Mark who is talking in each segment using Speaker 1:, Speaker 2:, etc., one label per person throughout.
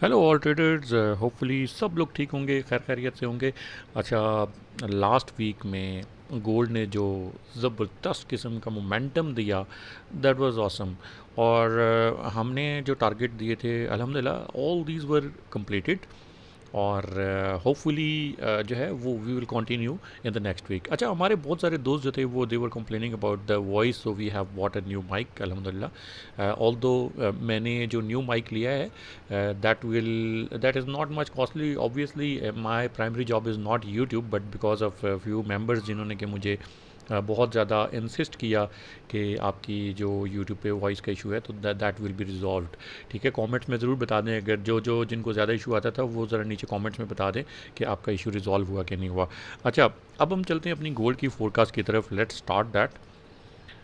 Speaker 1: Hello all traders, hopefully सब लोग ठीक होंगे, खैर खैरियत से होंगे। अच्छा, लास्ट वीक में गोल्ड ने जो ज़बरदस्त किस्म का मोमेंटम दिया, दैट वाज ऑसम। और हमने जो टारगेट दिए थे, अल्हम्दुलिल्लाह ऑल दीज वर कंप्लीटेड। और होपफुली जो है वो we will continue in the next week. अच्छा, हमारे बहुत सारे दोस्त जो थे वो they were complaining about the voice, so we have bought a new mike अल्हम्दुलिल्लाह। ऑल दो मैंने जो न्यू माइक लिया है, that is not much costly. Obviously my primary job is not YouTube, but because of few members जिन्होंने कि मुझे बहुत ज़्यादा इंसिस्ट किया कि आपकी जो यूट्यूब पे वॉइस का इशू है, तो दैट विल बी रिजॉल्व्ड। ठीक है, कमेंट्स में ज़रूर बता दें, अगर जो जो जिनको ज़्यादा इशू आता था वो ज़रा नीचे कमेंट्स में बता दें कि आपका इशू रिजॉल्व हुआ कि नहीं हुआ। अच्छा, अब हम चलते हैं अपनी गोल्ड की फोरकास्ट की तरफ। Let's start that.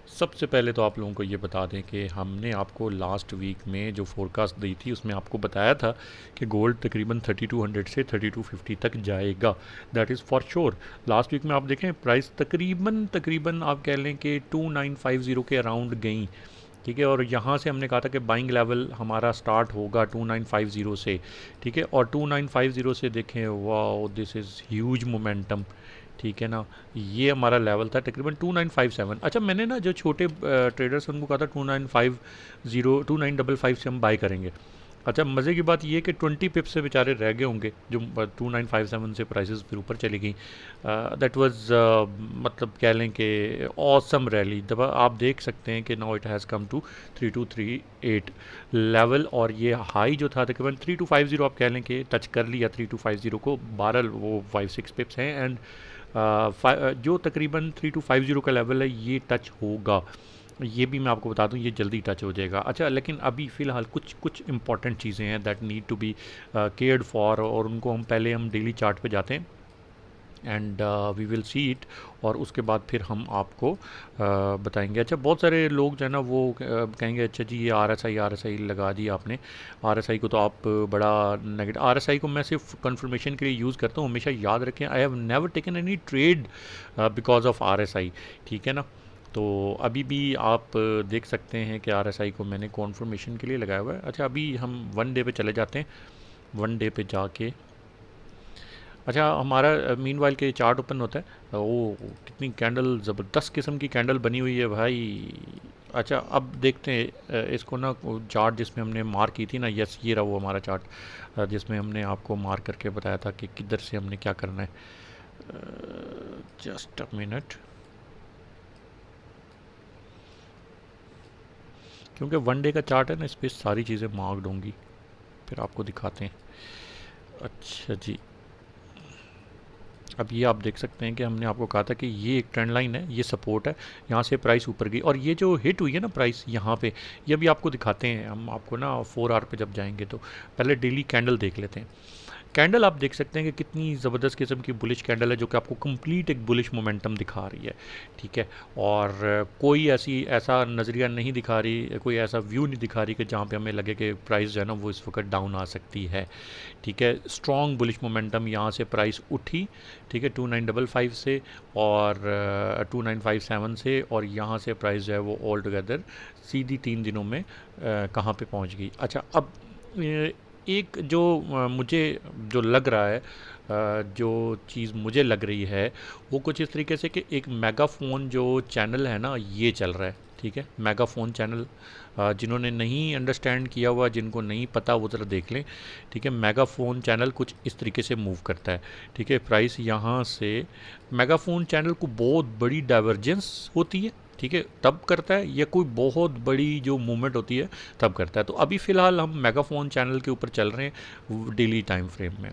Speaker 1: सबसे पहले तो आप लोगों को ये बता दें कि हमने आपको लास्ट वीक में जो फोरकास्ट दी थी उसमें आपको बताया था कि गोल्ड तकरीबन 3200 से 3250 तक जाएगा। That is for sure. Last week में आप देखें प्राइस तकरीबन तकरीबन आप कह लें कि 2950 के अराउंड गई। ठीक है, और यहाँ से हमने कहा था कि बाइंग लेवल हमारा स्टार्ट होगा 2950 से। ठीक है, और 2950 से देखें, वाह दिस इज़ ह्यूज मोमेंटम। ठीक है ना, ये हमारा लेवल था तकरीबन 2957। अच्छा, मैंने ना जो छोटे ट्रेडर्स उनको कहा था 2950 से हम बाई करेंगे। अच्छा, मज़े की बात ये है कि 20 पिप से बेचारे रह गए होंगे, जो 2957 से प्राइसेस फिर ऊपर चली गई। दैट वाज मतलब कह लें कि ऑसम रैली। दबा आप देख सकते हैं कि now it has come to 3238 level, और ये हाई जो था तकरीबन 3250 आप कह लें कि टच कर लिया 3250 को। 12 वो 5-6 पिप्स हैं, एंड जो तकरीबन 3250 का लेवल है ये टच होगा। ये भी मैं आपको बता दूं, ये जल्दी टच हो जाएगा। अच्छा, लेकिन अभी फ़िलहाल कुछ कुछ इंपॉर्टेंट चीज़ें हैं that need to be cared for, और उनको हम डेली चार्ट पे जाते हैं and we will see it. और उसके बाद फिर हम आपको बताएंगे। अच्छा, बहुत सारे लोग जो है ना वो कहेंगे अच्छा जी ये आर एस आई लगा दी आपने। आर एस आई को तो आप बड़ा नेगेटिव, आर एस आई को मैं सिर्फ कंफर्मेशन के लिए यूज़ करता हूँ। हमेशा याद रखें, I have never taken any trade because of R S I. ठीक है ना, तो अभी भी आप देख सकते हैं कि आर एस आई को मैंने कॉन्फर्मेशन के लिए लगाया हुआ है। अच्छा, अभी हम वन डे पे चले जाते हैं। वन डे पे जाके, अच्छा हमारा मीनवाइल के चार्ट ओपन होता है। ओ, कितनी कैंडल ज़बरदस्त किस्म की कैंडल बनी हुई है भाई। अच्छा, अब देखते हैं इसको ना, चार्ट जिसमें हमने मार्क की थी ना, यस ये रहा वो हमारा चार्ट, जिसमें हमने आपको मार्क करके बताया था कि किधर से हमने क्या करना है। जस्ट अ मिनट, क्योंकि वन डे का चार्ट है ना, इस पर सारी चीज़ें मार्क्ड होंगी, फिर आपको दिखाते हैं। अच्छा जी, अब ये आप देख सकते हैं कि हमने आपको कहा था कि ये एक ट्रेंड लाइन है, ये सपोर्ट है। यहाँ से प्राइस ऊपर गई, और ये जो हिट हुई है ना प्राइस यहाँ पे, ये भी आपको दिखाते हैं हम आपको ना 4 आवर पे जब जाएंगे तो। पहले डेली कैंडल देख लेते हैं। कैंडल आप देख सकते हैं कि कितनी ज़बरदस्त किस्म की बुलिश कैंडल है, जो कि आपको कंप्लीट एक बुलिश मोमेंटम दिखा रही है। ठीक है, और कोई ऐसा नज़रिया नहीं दिखा रही, कोई ऐसा व्यू नहीं दिखा रही कि जहाँ पे हमें लगे कि प्राइस जो है ना वो इस वक्त डाउन आ सकती है। ठीक है, स्ट्रॉन्ग बुलिश मोमेंटम, यहाँ से प्राइस उठी। ठीक है, 2955 से, और 2957 से, और यहाँ से प्राइस जो है वो ऑल टुगेदर सीधी 3 दिनों में कहाँ पे पहुँच गई। अच्छा, अब एक जो मुझे जो लग रहा है, जो चीज़ मुझे लग रही है वो कुछ इस तरीके से कि एक मेगाफोन जो चैनल है ना ये चल रहा है। ठीक है, मेगाफोन चैनल, जिन्होंने नहीं अंडरस्टैंड किया हुआ, जिनको नहीं पता, वो ज़रा देख लें। ठीक है, मेगाफोन चैनल कुछ इस तरीके से मूव करता है। ठीक है, प्राइस यहाँ से मेगाफोन चैनल को बहुत बड़ी डाइवर्जेंस होती है। ठीक है, तब करता है, या कोई बहुत बड़ी जो मूवमेंट होती है तब करता है। तो अभी फ़िलहाल हम मेगाफोन चैनल के ऊपर चल रहे हैं डेली टाइम फ्रेम में।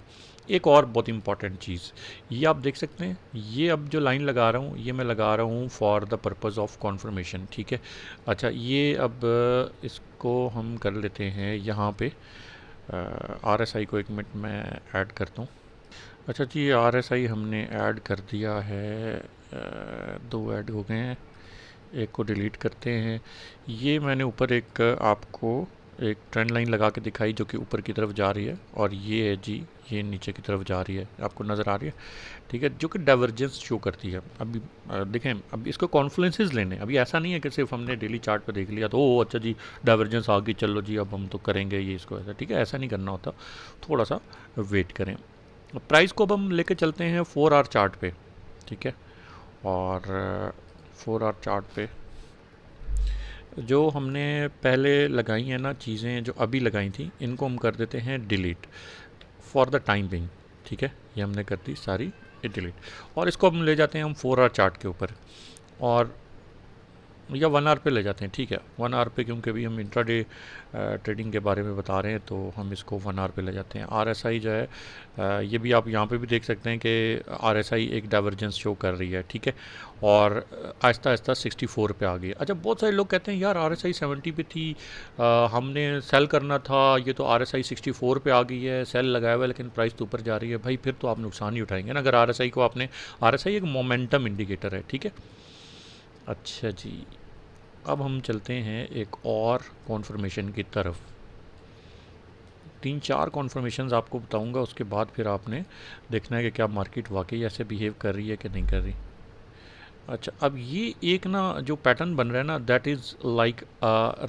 Speaker 1: एक और बहुत इंपॉर्टेंट चीज़, ये आप देख सकते हैं, ये अब जो लाइन लगा रहा हूँ ये मैं लगा रहा हूँ for the purpose of conformation. ठीक है, अच्छा ये अब इसको हम कर लेते हैं यहाँ पे। आर एस आई को एक मिनट में ऐड करता हूँ। अच्छा जी, आर एस आई हमने ऐड कर दिया है, दो ऐड हो गए हैं, एक को डिलीट करते हैं। ये मैंने ऊपर एक आपको एक ट्रेंड लाइन लगा के दिखाई जो कि ऊपर की तरफ जा रही है, और ये है जी, ये नीचे की तरफ जा रही है, आपको नज़र आ रही है, ठीक है, जो कि डाइवर्जेंस शो करती है। अभी देखें, अब इसको कॉन्फ्लुएंसेस लेने, अभी ऐसा नहीं है कि सिर्फ हमने डेली चार्ट पे देख लिया तो ओ अच्छा जी डाइवर्जेंस आ गई, चलो जी अब हम तो करेंगे ये इसको ऐसा, ठीक है, ऐसा नहीं करना होता, थोड़ा सा वेट करें। प्राइस को अब हम लेके चलते हैं 4 आवर चार्ट पे, ठीक है, और 4 आवर चार्ट पे जो हमने पहले लगाई हैं ना चीज़ें, जो अभी लगाई थी, इनको हम कर देते हैं delete for the time being, ठीक है, ये हमने कर दी सारी डिलीट, और इसको हम ले जाते हैं हम 4 आवर चार्ट के ऊपर, और या 1 आवर पे ले जाते हैं, ठीक है, 1 आवर पे, क्योंकि अभी हम इंट्राडे ट्रेडिंग के बारे में बता रहे हैं तो हम इसको 1 आवर पे ले जाते हैं। RSI जो है ये भी आप यहाँ पे भी देख सकते हैं कि RSI एक डाइवर्जेंस शो कर रही है, ठीक है, और आहिस्ता आहिस्ता 64 पे आ गई। अच्छा, बहुत सारे लोग कहते हैं यार RSI 70 पे थी, हमने सेल करना था, ये तो RSI 64 पे आ गई है, सेल लगाया हुआ है लेकिन प्राइस तो ऊपर जा रही है। भाई फिर तो आप नुकसान ही उठाएंगे ना, अगर RSI को आपने, RSI एक मोमेंटम इंडिकेटर है, ठीक है। अच्छा जी, अब हम चलते हैं एक और कॉन्फर्मेशन की तरफ, 3-4 कॉन्फर्मेशन आपको बताऊंगा, उसके बाद फिर आपने देखना है कि क्या मार्केट वाकई ऐसे बिहेव कर रही है कि नहीं कर रही। अच्छा, अब ये एक ना जो पैटर्न बन रहा है ना, that is like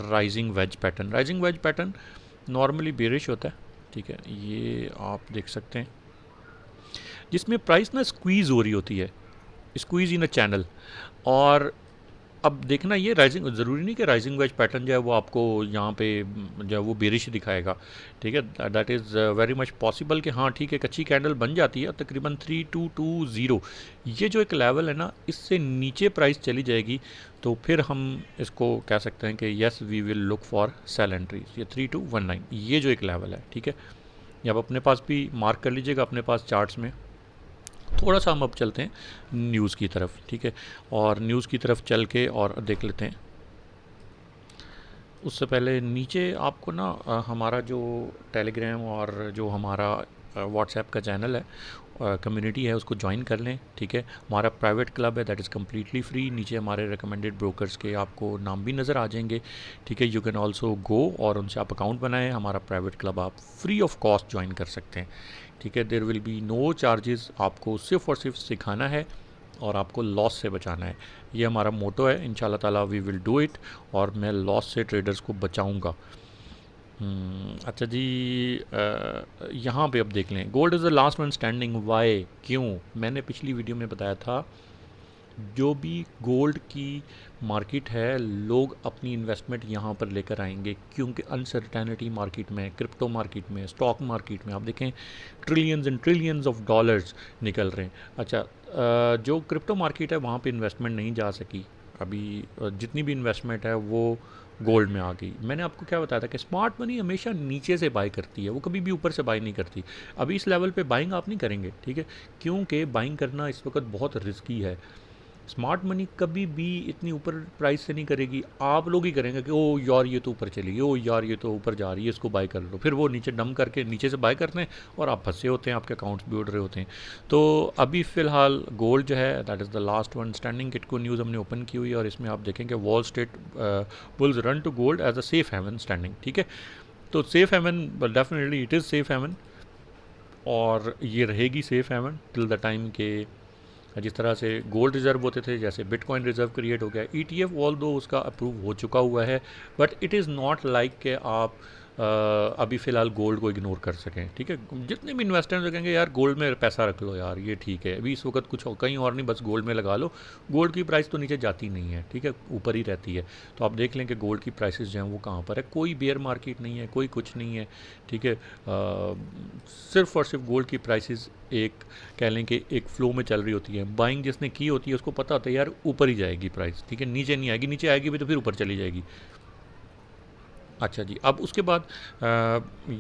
Speaker 1: rising veg pattern. Rising veg pattern normally bearish होता है, ठीक है, ये आप देख सकते हैं, जिसमें प्राइस ना स्क्वीज़ हो रही होती है, स्क्वीज़ इन अ चैनल। और अब देखना, ये राइजिंग, ज़रूरी नहीं कि राइजिंग वेज पैटर्न जो है वो आपको यहाँ पे जो है वो बेरिश दिखाएगा, ठीक है, that is very much possible कि हाँ ठीक है, एक अच्छी कैंडल बन जाती है तकरीबन 3220, ये जो एक लेवल है ना, इससे नीचे प्राइस चली जाएगी तो फिर हम इसको कह सकते हैं कि yes we will look for sell entries, ये 3219, ये जो एक लेवल है, ठीक है, ये आप अपने पास भी मार्क कर लीजिएगा अपने पास चार्ट्स में। थोड़ा सा हम अब चलते हैं न्यूज़ की तरफ, ठीक है, और न्यूज़ की तरफ चल के और देख लेते हैं। उससे पहले नीचे आपको ना हमारा जो टेलीग्राम और जो हमारा व्हाट्सएप का चैनल है, कम्युनिटी है, उसको ज्वाइन कर लें, ठीक है, हमारा प्राइवेट क्लब है, दैट इज़ कम्प्लीटली फ्री, नीचे हमारे रिकमेंडेड ब्रोकर्स के आपको नाम भी नज़र आ जाएंगे, ठीक है, यू कैन ऑल्सो गो और उनसे आप अकाउंट बनाएं, हमारा प्राइवेट क्लब आप फ्री ऑफ कॉस्ट ज्वाइन कर सकते हैं, ठीक है, there will be no charges, आपको सिर्फ और सिर्फ सिखाना है और आपको लॉस से बचाना है, ये हमारा मोटो है, इंशाल्लाह ताला वी विल डू इट, और मैं लॉस से ट्रेडर्स को बचाऊंगा। अच्छा जी, यहाँ पे अब देख लें, gold is the last one standing, why, क्यों, मैंने पिछली वीडियो में बताया था, जो भी गोल्ड की मार्केट है, लोग अपनी इन्वेस्टमेंट यहाँ पर लेकर आएंगे, क्योंकि अनसर्टेनिटी मार्केट में, क्रिप्टो मार्केट में, स्टॉक मार्केट में आप देखें trillions and trillions of dollars निकल रहे हैं। अच्छा, जो क्रिप्टो मार्केट है वहाँ पे इन्वेस्टमेंट नहीं जा सकी अभी, जितनी भी इन्वेस्टमेंट है वो गोल्ड में आ गई। मैंने आपको क्या बताया था कि स्मार्ट मनी हमेशा नीचे से बाई करती है, वो कभी भी ऊपर से बाई नहीं करती। अभी इस लेवल पे बाइंग आप नहीं करेंगे, ठीक है, क्योंकि बाइंग करना इस वक्त बहुत रिस्की है। स्मार्ट मनी कभी भी इतनी ऊपर प्राइस से नहीं करेगी, आप लोग ही करेंगे कि ओ यार ये तो ऊपर चली गई, ओ यार ये तो ऊपर जा रही है, इसको बाय कर लो, फिर वो नीचे डम करके नीचे से बाय करते हैं और आप फंसे होते हैं, आपके अकाउंट्स भी उड़ रहे होते हैं। तो अभी फ़िलहाल गोल्ड जो है that is the last one standing. Kitco news हमने ओपन की हुई है और इसमें आप देखेंगे Wall Street bulls run to gold as a safe haven standing, ठीक है, तो safe haven, definitely it is safe haven, और ये रहेगी safe haven till the time के जिस तरह से गोल्ड रिज़र्व होते थे, जैसे बिटकॉइन रिज़र्व क्रिएट हो गया। ETF ऑल दो उसका अप्रूव हो चुका हुआ है, but it is not like कि आप अभी फ़िलहाल गोल्ड को इग्नोर कर सकें, ठीक है। जितने भी इन्वेस्टर्स कहेंगे यार गोल्ड में पैसा रख लो यार, ये ठीक है, अभी इस वक्त कुछ कहीं और नहीं, बस गोल्ड में लगा लो, गोल्ड की प्राइस तो नीचे जाती नहीं है, ठीक है, ऊपर ही रहती है। तो आप देख लें कि गोल्ड की प्राइसेस जो हैं वो कहाँ पर है, कोई बेयर मार्केट नहीं है, कोई कुछ नहीं है, ठीक है, सिर्फ और सिर्फ गोल्ड की प्राइसेस एक कह लें कि एक फ्लो में चल रही होती है। बाइंग जिसने की होती है उसको पता होता है यार ऊपर ही जाएगी प्राइस, ठीक है, नीचे नहीं आएगी, नीचे आएगी भी तो फिर ऊपर चली जाएगी। अच्छा जी, अब उसके बाद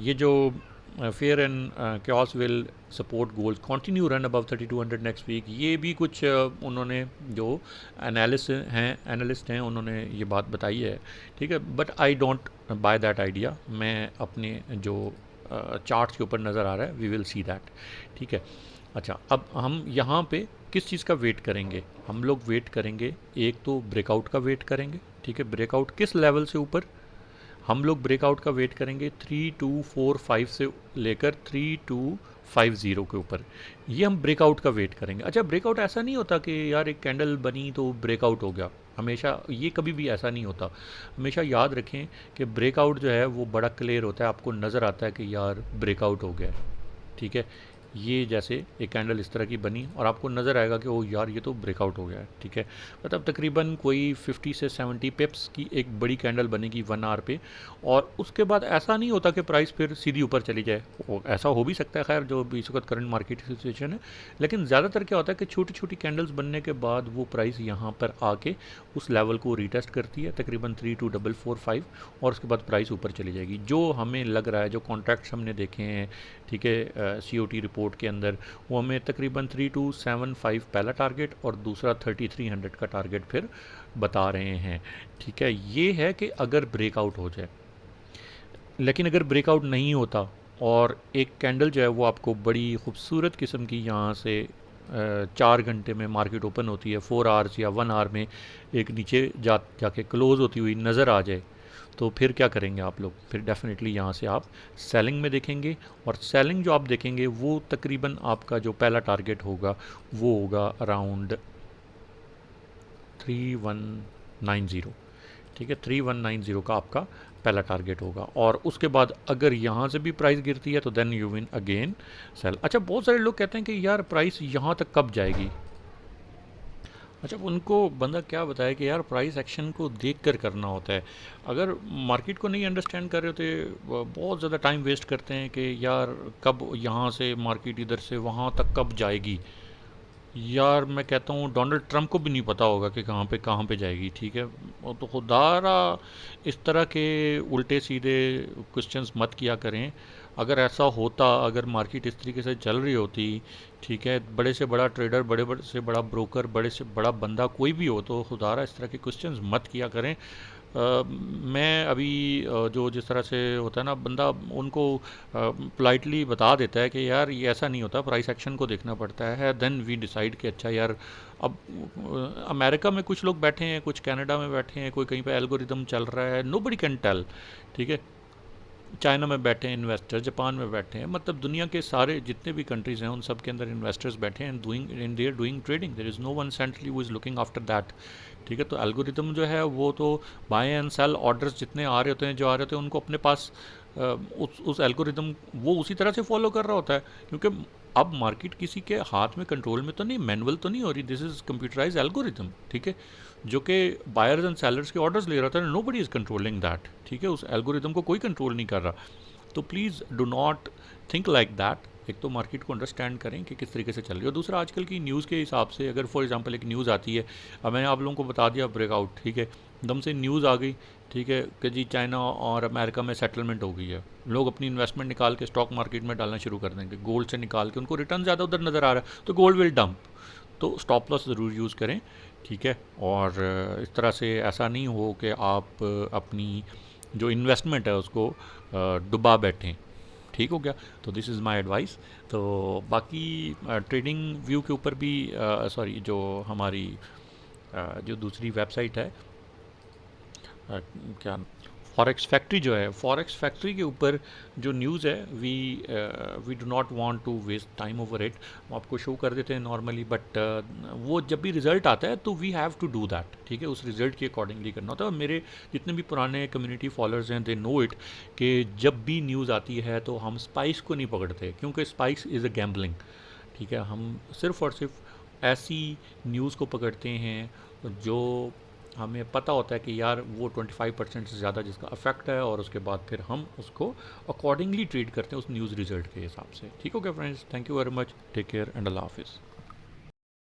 Speaker 1: ये जो fear and chaos will support gold continue run above 3200 next week, ये भी कुछ उन्होंने जो एनालिस्ट हैं उन्होंने ये बात बताई है, ठीक है, but I don't by that idea. मैं अपने जो चार्ट्स के ऊपर नज़र आ रहा है वी विल सी दैट, ठीक है। अच्छा, अब हम यहाँ पे किस चीज़ का वेट करेंगे, हम लोग वेट करेंगे एक तो ब्रेकआउट का वेट करेंगे, ठीक है, ब्रेकआउट किस लेवल से ऊपर, हम लोग ब्रेकआउट का वेट करेंगे 3245 से लेकर 3250 के ऊपर, ये हम ब्रेकआउट का वेट करेंगे। अच्छा, ब्रेकआउट ऐसा नहीं होता कि यार एक कैंडल बनी तो ब्रेकआउट हो गया, हमेशा ये कभी भी ऐसा नहीं होता। हमेशा याद रखें कि ब्रेकआउट जो है वो बड़ा क्लियर होता है, आपको नज़र आता है कि यार ब्रेकआउट हो गया है, ठीक है। ये जैसे एक कैंडल इस तरह की बनी और आपको नज़र आएगा कि ओ यार ये तो ब्रेकआउट हो गया है, ठीक है। मतलब तकरीबन कोई 50 से 70 पिप्स की एक बड़ी कैंडल बनेगी 1 आवर पे, और उसके बाद ऐसा नहीं होता कि प्राइस फिर सीधी ऊपर चली जाए। ऐसा हो भी सकता है, खैर जो भी इस वक्त करंट मार्केट की सिचुएशन है, लेकिन ज़्यादातर क्या होता है कि छोटी छोटी कैंडल्स बनने के बाद वो प्राइस यहाँ पर आके उस लेवल को रीटेस्ट करती है तकरीबन 32445, और उसके बाद प्राइस ऊपर चली जाएगी। जो हमें लग रहा है, जो कॉन्ट्रैक्ट्स हमने देखे हैं, ठीक है, COT रिपोर्ट के अंदर, वो हमें तकरीबन 3275 पहला टारगेट और दूसरा 3300 का टारगेट फिर बता रहे हैं, ठीक है। ये है कि अगर ब्रेकआउट हो जाए, लेकिन अगर ब्रेकआउट नहीं होता और एक कैंडल जो है वो आपको बड़ी खूबसूरत किस्म की यहाँ से 4 घंटे में मार्केट ओपन होती है, 4 आवर्स या 1 आवर में एक नीचे जाके क्लोज़ होती हुई नज़र आ जाए, तो फिर क्या करेंगे आप लोग? फिर डेफिनेटली यहाँ से आप सेलिंग में देखेंगे, और सेलिंग जो आप देखेंगे वो तकरीबन आपका जो पहला टारगेट होगा वो होगा अराउंड 3190, ठीक है। 3190 का आपका पहला टारगेट होगा, और उसके बाद अगर यहाँ से भी प्राइस गिरती है तो then you win again sell. अच्छा, बहुत सारे लोग कहते हैं कि यार प्राइस यहाँ तक कब जाएगी। अच्छा, उनको बंदा क्या बताए कि यार प्राइस एक्शन को देख कर करना होता है। अगर मार्केट को नहीं अंडरस्टैंड कर रहे होते, बहुत ज़्यादा टाइम वेस्ट करते हैं कि यार कब यहाँ से मार्केट इधर से वहाँ तक कब जाएगी। यार मैं कहता हूँ डोनाल्ड ट्रंप को भी नहीं पता होगा कि कहाँ पे जाएगी, ठीक है। वो तो खुदारा इस तरह के उल्टे सीधे क्वेश्चंस मत किया करें। अगर ऐसा होता, अगर मार्केट इस तरीके से चल रही होती, ठीक है, बड़े से बड़ा ट्रेडर, बड़े से बड़ा ब्रोकर, बड़े से बड़ा बंदा कोई भी हो, तो खुदारा इस तरह के क्वेश्चंस मत किया करें। मैं अभी जो जिस तरह से होता है ना, बंदा उनको पोलाइटली बता देता है कि यार ये ऐसा नहीं होता, प्राइस एक्शन को देखना पड़ता है, देन वी डिसाइड कि अच्छा यार अब अमेरिका में कुछ लोग बैठे हैं, कुछ कनाडा में बैठे हैं, कोई कहीं पे एल्गोरिदम चल रहा है, नोबडी कैन टेल, ठीक है। चाइना में बैठे हैं इन्वेस्टर, जापान में बैठे हैं, मतलब दुनिया के सारे जितने भी कंट्रीज़ हैं उन सब के अंदर इन्वेस्टर्स बैठे हैं doing in there doing trading. There is no one centrally who is looking after that, ठीक है। तो एल्गोरिदम जो है वो तो बाय एंड सेल ऑर्डर्स जितने आ रहे होते हैं, जो आ रहे होते हैं, उनको अपने पास उस एल्गोरिदम वो उसी तरह से फॉलो कर रहा होता है, क्योंकि अब मार्केट किसी के हाथ में, कंट्रोल में तो नहीं, मैनुअल तो नहीं हो रही, दिस इज़ कंप्यूटराइज एल्गोरिदम, ठीक है, जो कि बायर्स एंड सेलर्स के ऑर्डर्स ले रहा था। Nobody is controlling that, ठीक है। उस एल्गोरिदम को कोई कंट्रोल नहीं कर रहा। तो please do not think like that. एक तो मार्केट को अंडरस्टैंड करें कि किस तरीके से चल रही है, और दूसरा आजकल की न्यूज़ के हिसाब से, अगर फॉर एग्जांपल एक न्यूज़ आती है, अब मैंने आप लोगों को बता दिया ब्रेकआउट, ठीक है, एकदम से न्यूज़ आ गई, ठीक है, कि जी चाइना और अमेरिका में सेटलमेंट हो गई है, लोग अपनी इन्वेस्टमेंट निकाल के स्टॉक मार्केट में डालना शुरू कर देंगे, गोल्ड से निकाल के, उनको रिटर्न ज़्यादा उधर नज़र आ रहा है तो गोल्ड विल डंप। तो स्टॉप लॉस ज़रूर यूज़ करें, ठीक है। और इस तरह से ऐसा नहीं हो कि आप अपनी जो इन्वेस्टमेंट है उसको डुबा बैठें, ठीक हो गया। तो दिस इज़ माय एडवाइस। तो बाकी ट्रेडिंग व्यू के ऊपर भी सॉरी, जो हमारी जो दूसरी वेबसाइट है, क्या, फॉरेक्स फैक्ट्री जो है, फॉरेक्स फैक्ट्री के ऊपर जो न्यूज़ है, we do not want to waste time over it. हम आपको शो कर देते हैं नॉर्मली, बट वो जब भी रिज़ल्ट आता है तो we have to do that, ठीक है। उस रिज़ल्ट के अकॉर्डिंगली करना होता है। और मेरे जितने भी पुराने कम्युनिटी फॉलोअर्स हैं, दे नो इट, कि जब भी न्यूज़ आती है तो हम स्पाइस को नहीं पकड़ते, क्योंकि स्पाइस इज़ अ गैम्बलिंग, ठीक है। हम सिर्फ़ और सिर्फ ऐसी न्यूज़ को पकड़ते हैं जो हमें पता होता है कि यार वो 25% से ज़्यादा जिसका अफेक्ट है, और उसके बाद फिर हम उसको अकॉर्डिंगली ट्रीट करते हैं उस न्यूज़ रिजल्ट के हिसाब से, ठीक हो गया friends. Thank you very much, take care and अल्लाह हाफिज़।